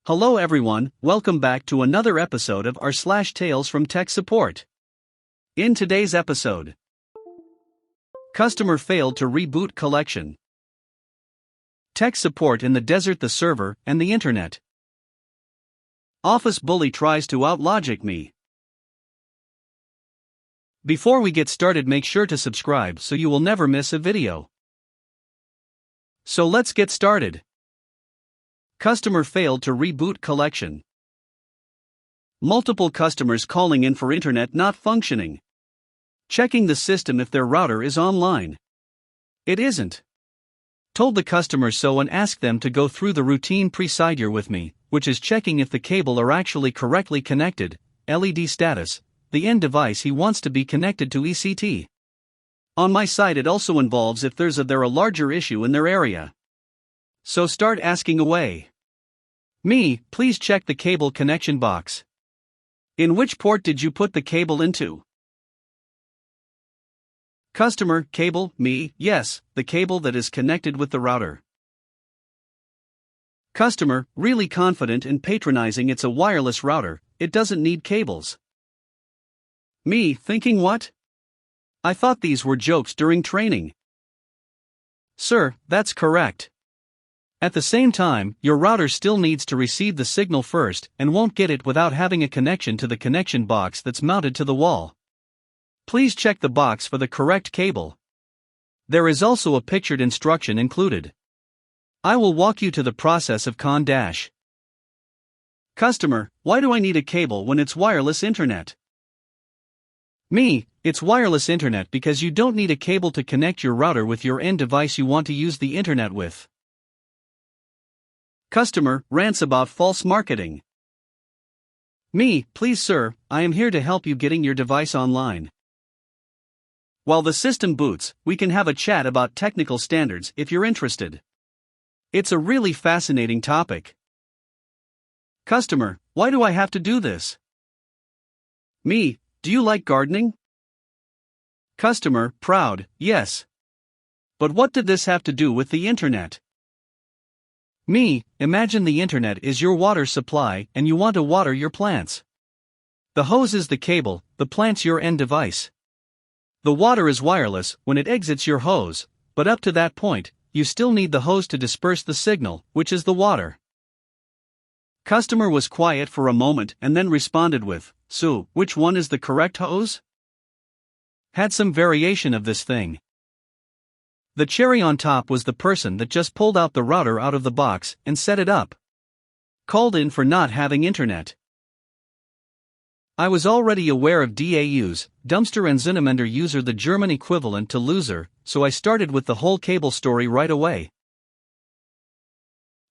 Hello everyone, welcome back to another episode of our Tales from Tech Support. In today's episode, customer failed to reboot collection. Tech support in the desert, the server, and the internet. Office bully tries to outlogic me. Before we get started, make sure to subscribe so you will never miss a video. So let's get started. Customer failed to reboot collection. Multiple customers calling in for internet not functioning. Checking the system if their router is online. It isn't. Told the customer so and asked them to go through the routine procedure with me, which is checking if the cable are actually correctly connected, LED status, the end device he wants to be connected to ECT. On my side it also involves if there's a larger issue in their area. So start asking away. Me, please check the cable connection box. In which port did you put the cable into? Customer, cable, me, yes, the cable that is connected with the router. Customer, really confident and patronizing, it's a wireless router, it doesn't need cables. Me, thinking what? I thought these were jokes during training. Sir, that's correct. At the same time, your router still needs to receive the signal first and won't get it without having a connection to the connection box that's mounted to the wall. Please check the box for the correct cable. There is also a pictured instruction included. I will walk you to the process of con-dash. Customer, why do I need a cable when it's wireless internet? Me, it's wireless internet because you don't need a cable to connect your router with your end device you want to use the internet with. Customer, rants about false marketing. Me, please sir, I am here to help you getting your device online. While the system boots, we can have a chat about technical standards if you're interested. It's a really fascinating topic. Customer, why do I have to do this? Me, do you like gardening? Customer, proud, yes. But what did this have to do with the internet? Me, imagine the internet is your water supply and you want to water your plants. The hose is the cable, the plant's your end device. The water is wireless when it exits your hose, but up to that point, you still need the hose to disperse the signal, which is the water. Customer was quiet for a moment and then responded with, so, which one is the correct hose? Had some variation of this thing. The cherry on top was the person that just pulled out the router out of the box and set it up. Called in for not having internet. I was already aware of DAUs, dumpster and Zinnemender user, the German equivalent to loser, so I started with the whole cable story right away.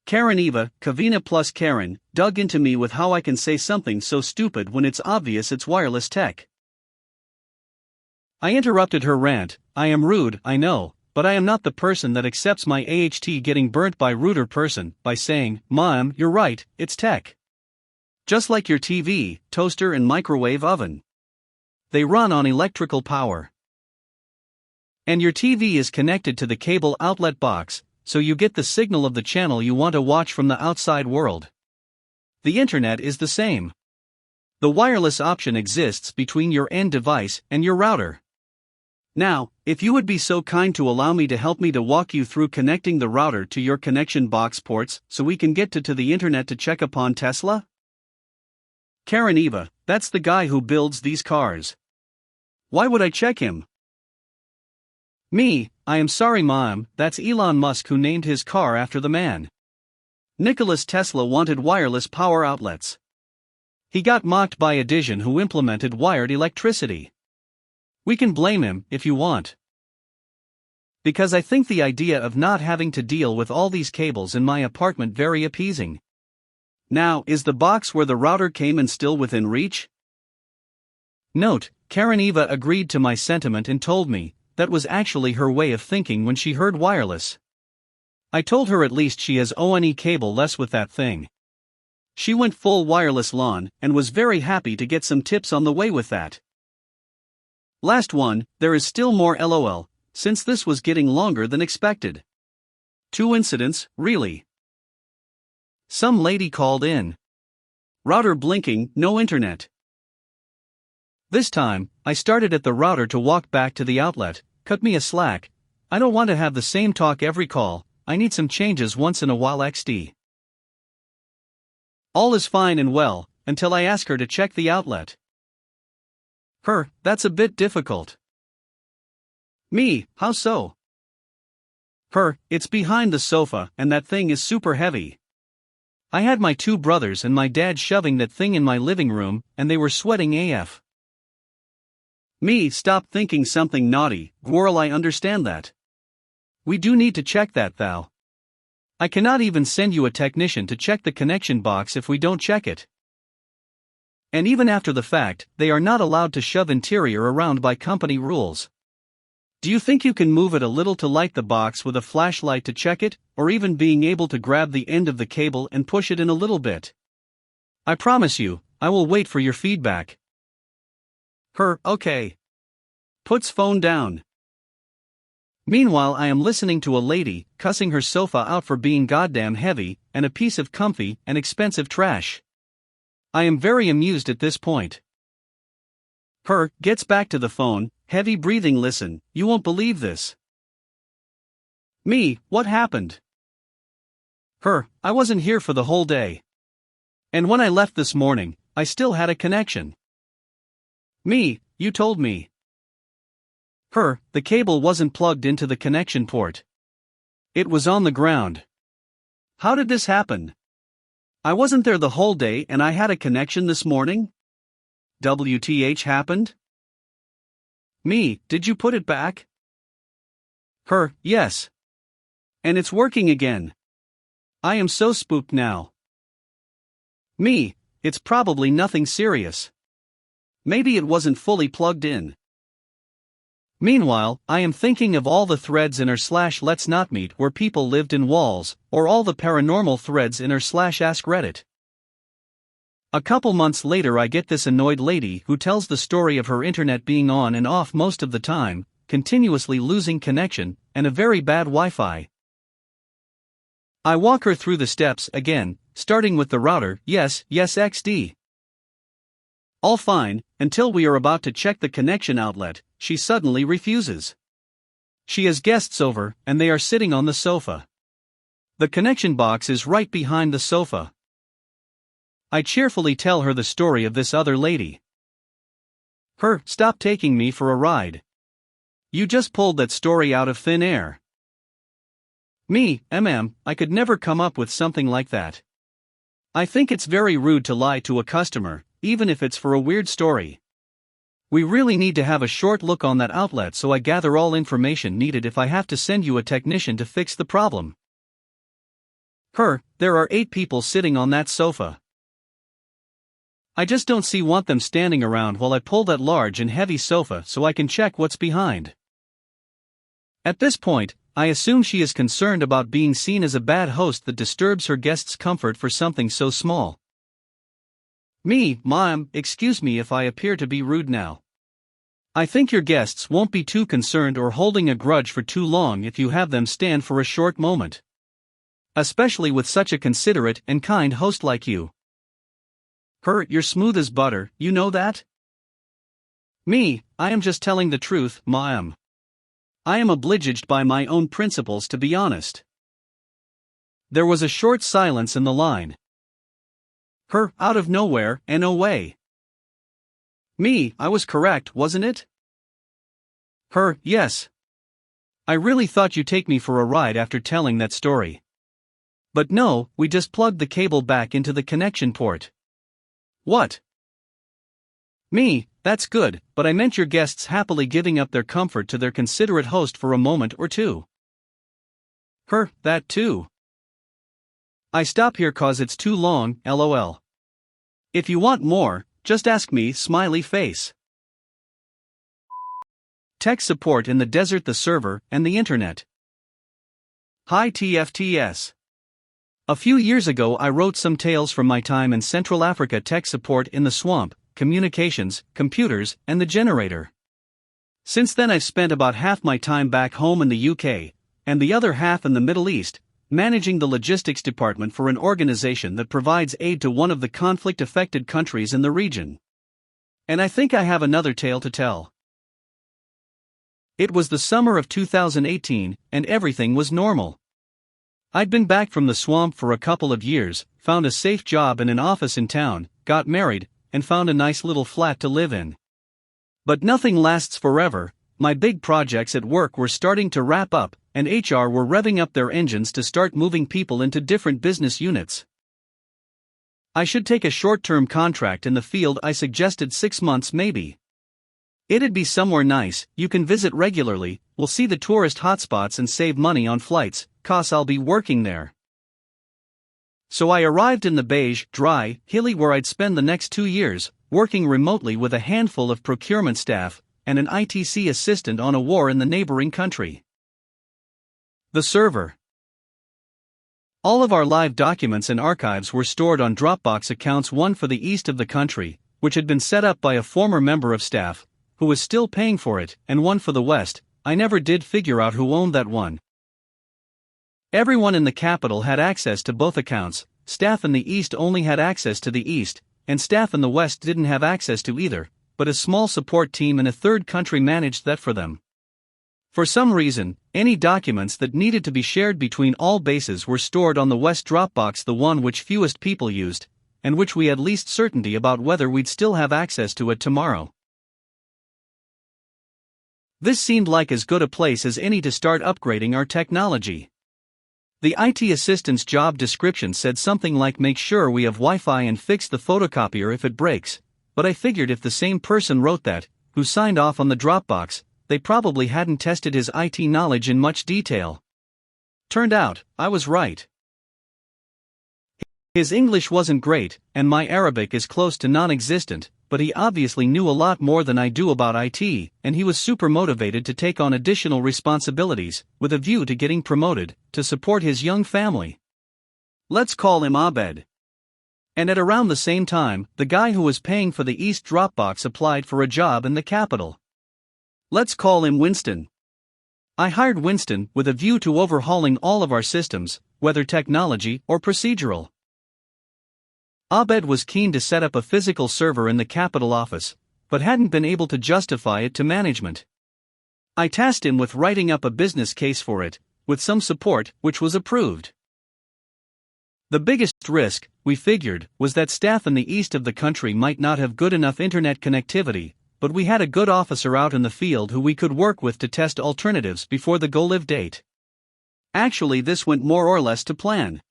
Karen Eva, Kavina plus Karen, dug into me with how I can say something so stupid when it's obvious it's wireless tech. I interrupted her rant. I am rude, I know. But I am not the person that accepts my AHT getting burnt by ruder person by saying, Mom, you're right, it's tech. Just like your TV, toaster and microwave oven. They run on electrical power. And your TV is connected to the cable outlet box, so you get the signal of the channel you want to watch from the outside world. The internet is the same. The wireless option exists between your end device and your router. Now, if you would be so kind to allow me to help me to walk you through connecting the router to your connection box ports so we can get to the internet to check upon Tesla? Karen Eva, that's the guy who builds these cars. Why would I check him? Me, I am sorry Mom, that's Elon Musk who named his car after the man. Nicholas Tesla wanted wireless power outlets. He got mocked by Edison who implemented wired electricity. We can blame him, if you want. Because I think the idea of not having to deal with all these cables in my apartment very appeasing. Now, is the box where the router came in still within reach? Note, Karen Eva agreed to my sentiment and told me, that was actually her way of thinking when she heard wireless. I told her at least she has ONE cable less with that thing. She went full wireless LAN, and was very happy to get some tips on the way with that. Last one, there is still more LOL, since this was getting longer than expected. 2 incidents, really. Some lady called in. Router blinking, no internet. This time, I started at the router to walk back to the outlet. Cut me a slack. I don't want to have the same talk every call. I need some changes once in a while XD. All is fine and well, until I ask her to check the outlet. Her, that's a bit difficult. Me, how so? Her, it's behind the sofa and that thing is super heavy. I had my 2 brothers and my dad shoving that thing in my living room and they were sweating AF. Me, stop thinking something naughty, Gwirl, I understand that. We do need to check that thou. I cannot even send you a technician to check the connection box if we don't check it. And even after the fact, they are not allowed to shove interior around by company rules. Do you think you can move it a little to light the box with a flashlight to check it, or even being able to grab the end of the cable and push it in a little bit? I promise you, I will wait for your feedback. Her, okay. Puts phone down. Meanwhile, I am listening to a lady cussing her sofa out for being goddamn heavy and a piece of comfy and expensive trash. I am very amused at this point. Her gets back to the phone, heavy breathing. Listen, you won't believe this. Me, what happened? Her, I wasn't here for the whole day. And when I left this morning, I still had a connection. Me, you told me. Her, the cable wasn't plugged into the connection port. It was on the ground. How did this happen? I wasn't there the whole day and I had a connection this morning? WTH happened? Me, did you put it back? Her, yes. And it's working again. I am so spooked now. Me, it's probably nothing serious. Maybe it wasn't fully plugged in. Meanwhile, I am thinking of all the threads in r/let's not meet where people lived in walls, or all the paranormal threads in r/ask Reddit. A couple months later I get this annoyed lady who tells the story of her internet being on and off most of the time, continuously losing connection, and a very bad Wi-Fi. I walk her through the steps again, starting with the router. Yes XD. All fine, until we are about to check the connection outlet, she suddenly refuses. She has guests over, and they are sitting on the sofa. The connection box is right behind the sofa. I cheerfully tell her the story of this other lady. Her, stop taking me for a ride. You just pulled that story out of thin air. Me, I could never come up with something like that. I think it's very rude to lie to a customer, even if it's for a weird story. We really need to have a short look on that outlet so I gather all information needed if I have to send you a technician to fix the problem. Her, there are 8 people sitting on that sofa. I just don't want them standing around while I pull that large and heavy sofa so I can check what's behind. At this point, I assume she is concerned about being seen as a bad host that disturbs her guests' comfort for something so small. Me, Mom, excuse me if I appear to be rude now. I think your guests won't be too concerned or holding a grudge for too long if you have them stand for a short moment. Especially with such a considerate and kind host like you. Her, you're smooth as butter, you know that? Me, I am just telling the truth, Ma'am. I am obliged by my own principles, to be honest. There was a short silence in the line. Her, out of nowhere, no way. Me, I was correct, wasn't it? Her, yes. I really thought you'd take me for a ride after telling that story. But no, we just plugged the cable back into the connection port. What? Me, that's good, but I meant your guests happily giving up their comfort to their considerate host for a moment or two. Her, that too. I stop here cause it's too long, lol. If you want more, just ask me, smiley face. Tech support in the desert, the server, and the internet. Hi TFTS. A few years ago I wrote some tales from my time in Central Africa. Tech support in the swamp, communications, computers, and the generator. Since then I've spent about half my time back home in the UK, and the other half in the Middle East, managing the logistics department for an organization that provides aid to one of the conflict-affected countries in the region. And I think I have another tale to tell. It was the summer of 2018, and everything was normal. I'd been back from the swamp for a couple of years, found a safe job in an office in town, got married, and found a nice little flat to live in. But nothing lasts forever. My big projects at work were starting to wrap up, and HR were revving up their engines to start moving people into different business units. I should take a short-term contract in the field. I suggested 6 months maybe. It'd be somewhere nice, you can visit regularly, we'll see the tourist hotspots and save money on flights, 'cause I'll be working there. So I arrived in the beige, dry, hilly where I'd spend the next 2 years, working remotely with a handful of procurement staff, and an ITC assistant on a war in the neighboring country. The server. All of our live documents and archives were stored on Dropbox accounts, one for the east of the country, which had been set up by a former member of staff, who was still paying for it, and one for the west. I never did figure out who owned that one. Everyone in the capital had access to both accounts. Staff in the east only had access to the east, and staff in the west didn't have access to either, but a small support team in a third country managed that for them. For some reason, any documents that needed to be shared between all bases were stored on the west Dropbox, the one which fewest people used, and which we had least certainty about whether we'd still have access to it tomorrow. This seemed like as good a place as any to start upgrading our technology. The IT assistant's job description said something like make sure we have Wi-Fi and fix the photocopier if it breaks, but I figured if the same person wrote that, who signed off on the Dropbox, they probably hadn't tested his IT knowledge in much detail. Turned out, I was right. His English wasn't great, and my Arabic is close to non-existent, but he obviously knew a lot more than I do about IT, and he was super motivated to take on additional responsibilities, with a view to getting promoted, to support his young family. Let's call him Abed. And at around the same time, the guy who was paying for the East Dropbox applied for a job in the capital. Let's call him Winston. I hired Winston with a view to overhauling all of our systems, whether technology or procedural. Abed was keen to set up a physical server in the capital office, but hadn't been able to justify it to management. I tasked him with writing up a business case for it, with some support, which was approved. The biggest risk, we figured, was that staff in the east of the country might not have good enough internet connectivity, but we had a good officer out in the field who we could work with to test alternatives before the go-live date. Actually, this went more or less to plan.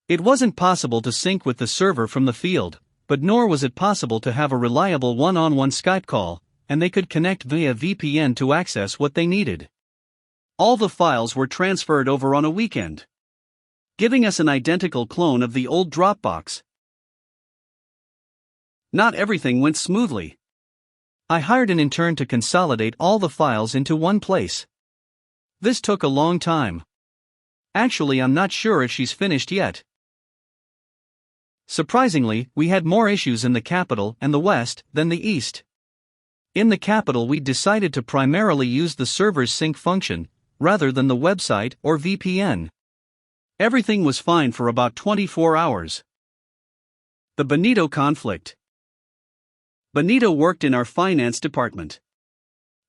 It wasn't possible to sync with the server from the field, but nor was it possible to have a reliable one-on-one Skype call, and they could connect via VPN to access what they needed. All the files were transferred over on a weekend, giving us an identical clone of the old Dropbox. Not everything went smoothly. I hired an intern to consolidate all the files into one place. This took a long time. Actually, I'm not sure if she's finished yet. Surprisingly, we had more issues in the capital and the west than the east. In the capital, we decided to primarily use the server's sync function, rather than the website or VPN. Everything was fine for about 24 hours. The Benito conflict. Benito worked in our finance department.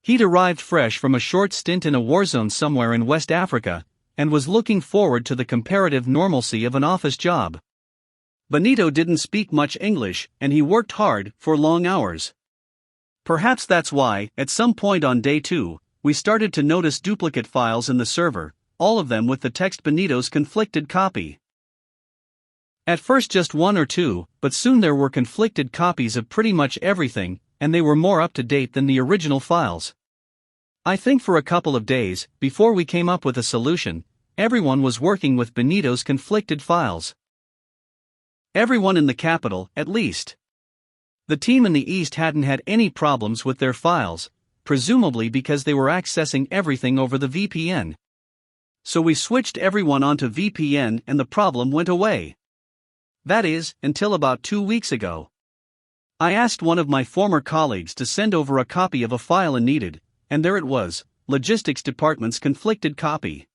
He'd arrived fresh from a short stint in a war zone somewhere in West Africa, and was looking forward to the comparative normalcy of an office job. Benito didn't speak much English, and he worked hard, for long hours. Perhaps that's why, at some point on day 2, we started to notice duplicate files in the server, all of them with the text Benito's conflicted copy. At first just 1 or 2, but soon there were conflicted copies of pretty much everything, and they were more up to date than the original files. I think for a couple of days, before we came up with a solution, everyone was working with Benito's conflicted files. Everyone in the capital, at least. The team in the east hadn't had any problems with their files, presumably because they were accessing everything over the VPN. So we switched everyone onto VPN and the problem went away. That is, until about 2 weeks ago. I asked one of my former colleagues to send over a copy of a file I needed, and there it was, Logistics Department's conflicted copy.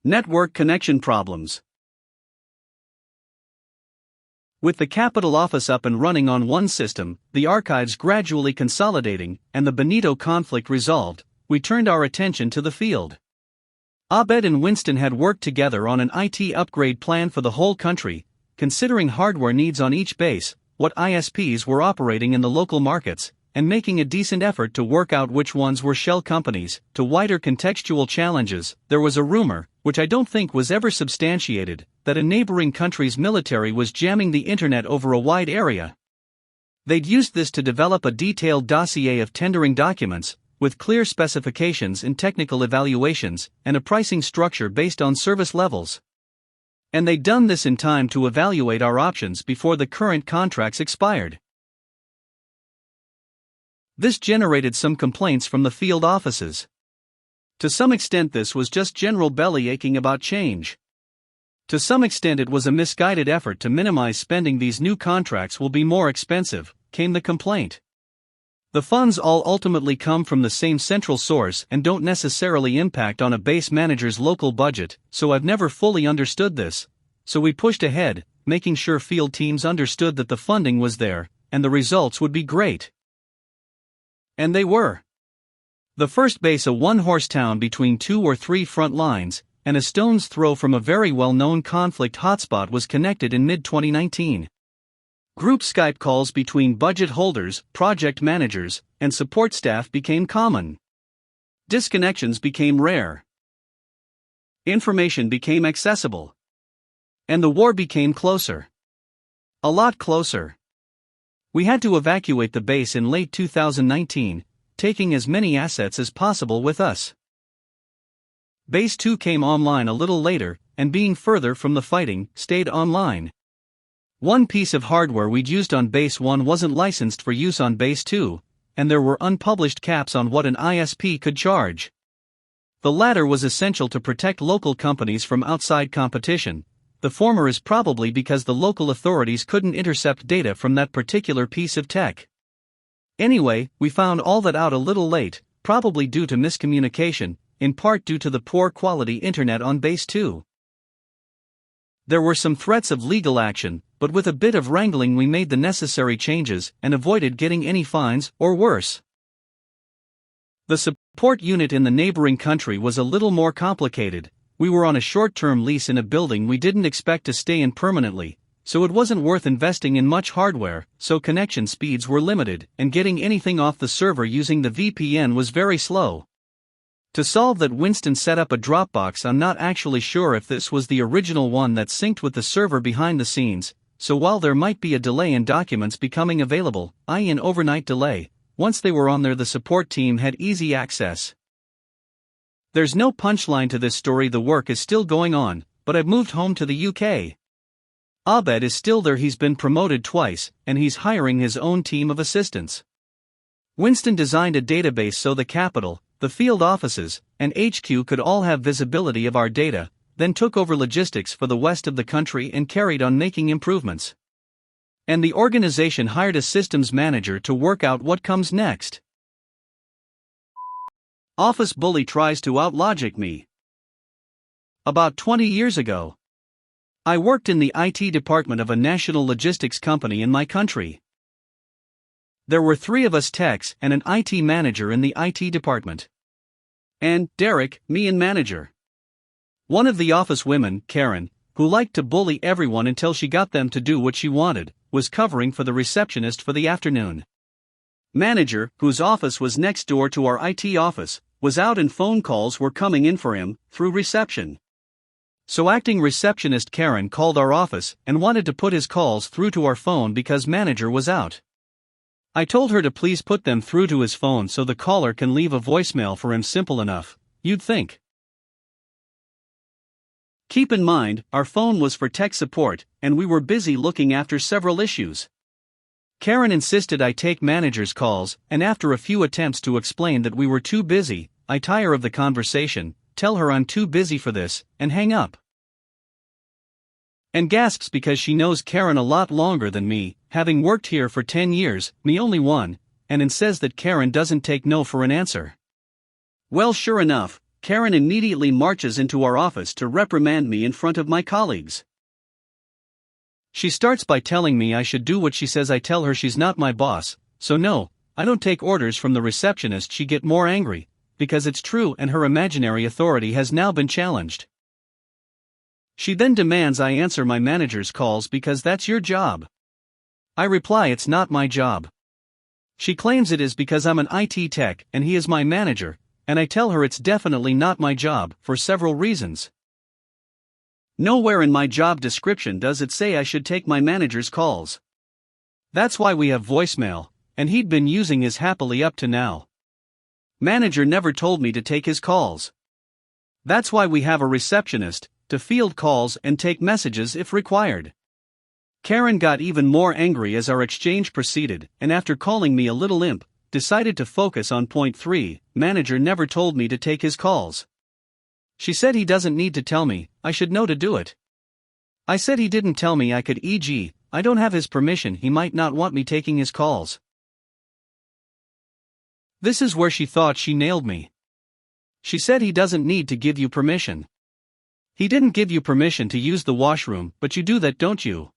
Network connection problems. With the capital office up and running on one system, the archives gradually consolidating, and the Benito conflict resolved, we turned our attention to the field. Abed and Winston had worked together on an IT upgrade plan for the whole country, considering hardware needs on each base, what ISPs were operating in the local markets, and making a decent effort to work out which ones were shell companies. To wider contextual challenges, there was a rumor, which I don't think was ever substantiated, that a neighboring country's military was jamming the internet over a wide area. They'd used this to develop a detailed dossier of tendering documents, with clear specifications and technical evaluations, and a pricing structure based on service levels. And they'd done this in time to evaluate our options before the current contracts expired. This generated some complaints from the field offices. To some extent this was just general bellyaching about change. To some extent it was a misguided effort to minimize spending. These new contracts will be more expensive, came the complaint. The funds all ultimately come from the same central source and don't necessarily impact on a base manager's local budget, so I've never fully understood this. So we pushed ahead, making sure field teams understood that the funding was there, and the results would be great. And they were. The first base, a one-horse town between 2 or 3 front lines, and a stone's throw from a very well-known conflict hotspot, was connected in mid-2019. Group Skype calls between budget holders, project managers, and support staff became common. Disconnections became rare. Information became accessible. And the war became closer. A lot closer. We had to evacuate the base in late 2019, taking as many assets as possible with us. Base 2 came online a little later, and being further from the fighting, stayed online. One piece of hardware we'd used on Base 1 wasn't licensed for use on Base 2, and there were unpublished caps on what an ISP could charge. The latter was essential to protect local companies from outside competition. The former is probably because the local authorities couldn't intercept data from that particular piece of tech. Anyway, we found all that out a little late, probably due to miscommunication, in part due to the poor quality internet on Base 2. There were some threats of legal action, but with a bit of wrangling we made the necessary changes and avoided getting any fines, or worse. The support unit in the neighboring country was a little more complicated. We were on a short-term lease in a building we didn't expect to stay in permanently, so it wasn't worth investing in much hardware, so connection speeds were limited, and getting anything off the server using the VPN was very slow. To solve that, Winston set up a Dropbox. I'm not actually sure if this was the original one that synced with the server behind the scenes, so while there might be a delay in documents becoming available, i.e. an overnight delay, once they were on there the support team had easy access. There's no punchline to this story. The work is still going on, but I've moved home to the UK. Abed is still there. He's been promoted twice, and he's hiring his own team of assistants. Winston designed a database so the capital, the field offices, and HQ could all have visibility of our data, then took over logistics for the west of the country and carried on making improvements. And the organization hired a systems manager to work out what comes next. Office bully tries to outlogic me. About 20 years ago, I worked in the IT department of a national logistics company in my country. There were 3 of us techs and an IT manager in the IT department. And Derek, me and manager. One of the office women, Karen, who liked to bully everyone until she got them to do what she wanted, was covering for the receptionist for the afternoon. Manager, whose office was next door to our IT office, was out and phone calls were coming in for him, through reception. So acting receptionist Karen called our office and wanted to put his calls through to our phone because manager was out. I told her to please put them through to his phone so the caller can leave a voicemail for him. Simple enough, you'd think. Keep in mind, our phone was for tech support, and we were busy looking after several issues. Karen insisted I take manager's calls, and after a few attempts to explain that we were too busy, I tire of the conversation, tell her I'm too busy for this, and hang up. And gasps because she knows Karen a lot longer than me, having worked here for 10 years, me only 1, and says that Karen doesn't take no for an answer. Well, sure enough, Karen immediately marches into our office to reprimand me in front of my colleagues. She starts by telling me I should do what she says. I tell her she's not my boss, so no, I don't take orders from the receptionist. She get more angry, because it's true and her imaginary authority has now been challenged. She then demands I answer my manager's calls because that's your job. I reply it's not my job. She claims it is because I'm an IT tech and he is my manager, and I tell her it's definitely not my job for several reasons. Nowhere in my job description does it say I should take my manager's calls. That's why we have voicemail, and he'd been using his happily up to now. Manager never told me to take his calls. That's why we have a receptionist, to field calls and take messages if required. Karen got even more angry as our exchange proceeded, and after calling me a little imp, decided to focus on point 3, manager never told me to take his calls. She said he doesn't need to tell me, I should know to do it. I said he didn't tell me I could, e.g., I don't have his permission, he might not want me taking his calls. This is where she thought she nailed me. She said he doesn't need to give you permission. He didn't give you permission to use the washroom, but you do that, don't you?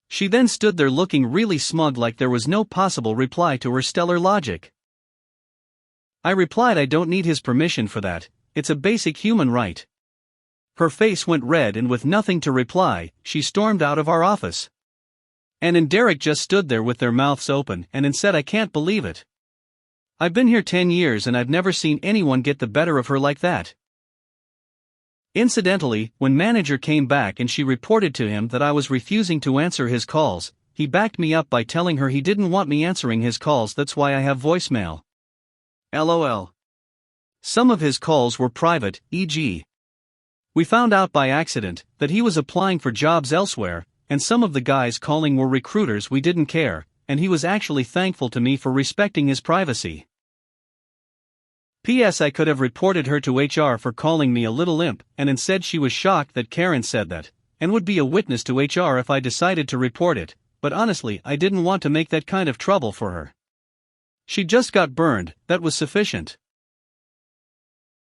She then stood there looking really smug like there was no possible reply to her stellar logic. I replied I don't need his permission for that, it's a basic human right. Her face went red and with nothing to reply, she stormed out of our office. Ann and Derek just stood there with their mouths open and said I can't believe it. I've been here 10 years and I've never seen anyone get the better of her like that. Incidentally, when manager came back and she reported to him that I was refusing to answer his calls, he backed me up by telling her he didn't want me answering his calls, that's why I have voicemail. LOL. Some of his calls were private, e.g. We found out by accident that he was applying for jobs elsewhere, and some of the guys calling were recruiters. We didn't care, and he was actually thankful to me for respecting his privacy. P.S. I could have reported her to HR for calling me a little imp, and instead she was shocked that Karen said that, and would be a witness to HR if I decided to report it, but honestly I didn't want to make that kind of trouble for her. She just got burned, that was sufficient.